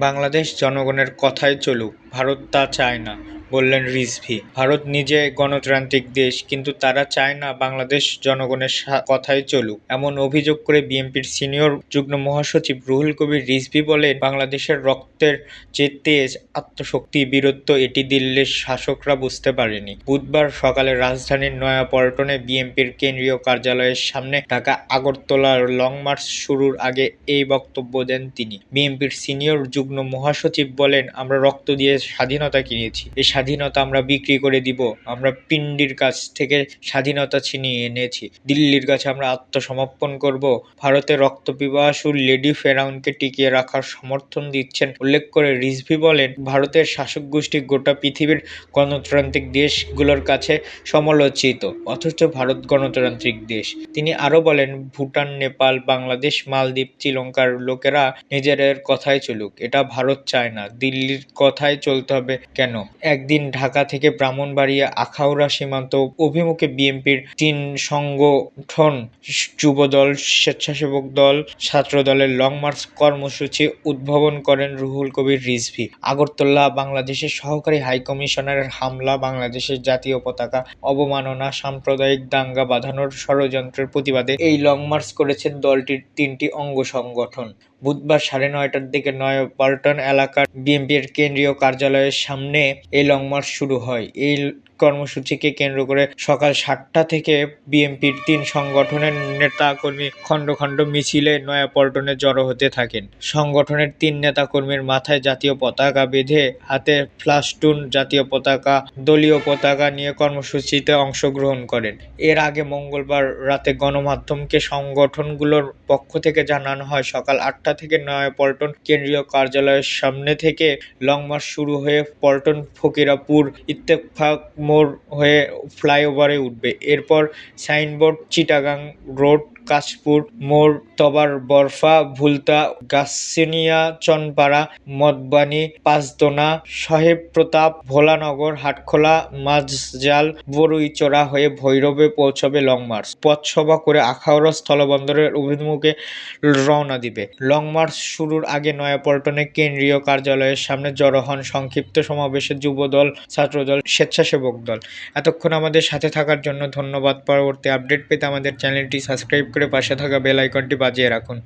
বাংলাদেশ জনগণের কথাই চলুক, ভারত তা চায় না, বললেন রিজভী। ভারত নিজে গণতান্ত্রিক দেশ, কিন্তু তারা চায় না বাংলাদেশ জনগণের কথাই চলুক, এমন অভিযোগ করে বিএনপির সিনিয়র যুগ্ম মহাসচিব রুহুল কবির রিজভী বলেন, বাংলাদেশের রক্তের যে তেজ, আত্মশক্তি, বীরত্ব এটি দিল্লির শাসকরা বুঝতে পারেনি। বুধবার সকালে রাজধানীর নয়াপল্টনে বিএনপির কেন্দ্রীয় কার্যালয়ের সামনে ঢাকা আগরতলার লং মার্চ শুরুর আগে এই বক্তব্য দেন তিনি। বিএনপির সিনিয়র যুগ্ম মহাসচিব বলেন, আমরা রক্ত দিয়ে স্বাধীনতা কিনেছি, এই স্বাধীনতা আমরা বিক্রি করে দিব। আমরা পিন্ডির কাছ থেকে স্বাধীনতা ছিনিয়ে এনেছি, দিল্লির কাছে আমরা আত্মসমর্পণ করব। ভারতের রক্তপিপাসু লেডি ফেরাউনকে টিকিয়ে রাখার সমর্থন দিচ্ছেন উল্লেখ করে রিজভী বলেন, ভারতের শাসক গোষ্ঠী গোটা পৃথিবীর গণতান্ত্রিক দেশগুলোর কাছে সমালোচিত, অথচ ভারত গণতান্ত্রিক দেশ। তিনি আরও বলেন, ভুটান, নেপাল, বাংলাদেশ, মালদ্বীপ, শ্রীলঙ্কার লোকেরা নিজেদের কথাই চলুক, এটা ভারত চায় না। দিল্লির কথাই চলতে হবে কেন? একদিন ঢাকা থেকে ব্রাহ্মণবাড়িয়া আখাউড়া সীমান্ত অভিমুখে বিএনপির ৩ সংগঠন যুবদল, স্বেচ্ছাসেবক দল, ছাত্র দলের লং মার্চ কর্মসূচি উদ্বোধন করেন রুহুল কবির রিজভী। আগরতলা বাংলাদেশের সহকারী হাইকমিশনারের হামলা, বাংলাদেশের জাতীয় পতাকা অবমাননা, সাম্প্রদায়িক দাঙ্গা বাঁধানোর ষড়যন্ত্রের প্রতিবাদে এই লং মার্চ করেছেন দলটির ৩টি অঙ্গ সংগঠন। বুধবার ৯:৩০টার দিকে নয়াপল্টন এলাকার বিএনপির কেন্দ্রীয় কার্যালয়ের সামনে এই লং মার্চ শুরু হয়। এই কর্মসূচিকে কেন্দ্র করে সকাল ৭টা থেকে বিএনপির ৩ সংগঠনের নেতাকর্মী খণ্ড খণ্ড মিছিলে নয়াপল্টনে জড়ো হতে থাকেন। সংগঠনের ৩ নেতাকর্মীর মাথায় জাতীয় পতাকা বেঁধে, হাতে ফ্লাস্টুন, জাতীয় পতাকা, দলীয় পতাকা নিয়ে কর্মসূচিতে অংশগ্রহণ করেন। এর আগে মঙ্গলবার রাতে গণমাধ্যমকে সংগঠনগুলোর পক্ষ থেকে জানানো হয়, সকাল ৮টা থেকে নয়াপল্টন কেন্দ্রীয় কার্যালয়ের সামনে থেকে লং মার্চ শুরু হয়ে পল্টন, ফকিরাপুর, ইত্তেফাক মোড় হয়ে ফ্লাইওভারে উঠবে। এরপর সাইনবোর্ড, চিটাগাং রোড, কাশপুর মোড়, তবার বরফা, ভুলতা, গাছিনিয়া, চনপাড়া, মদবানি, পাঁচদোনা, সাহেব প্রতাপ, ভোলানগর, হাটখোলা, মাঝজাল, বরুইচড়া হয়ে ভৈরবে পৌঁছবে লং মার্চ। পথসভা করে আখাউড়া স্থলবন্দরের অভিমুখে রওনা দিবে। লং মার্চ শুরুর আগে নয়াপল্টনে কেন্দ্রীয় কার্যালয়ের সামনে জড়ো হন সংক্ষিপ্ত সমাবেশে যুবদল, ছাত্রদল, স্বেচ্ছাসেবক দল। এতক্ষণ আমাদের সাথে থাকার জন্য ধন্যবাদ। পরবর্তী আপডেট পেতে আমাদের চ্যানেলটি সাবস্ক্রাইব করে পাশে থাকা বেল আইকনটি বাজিয়ে রাখুন।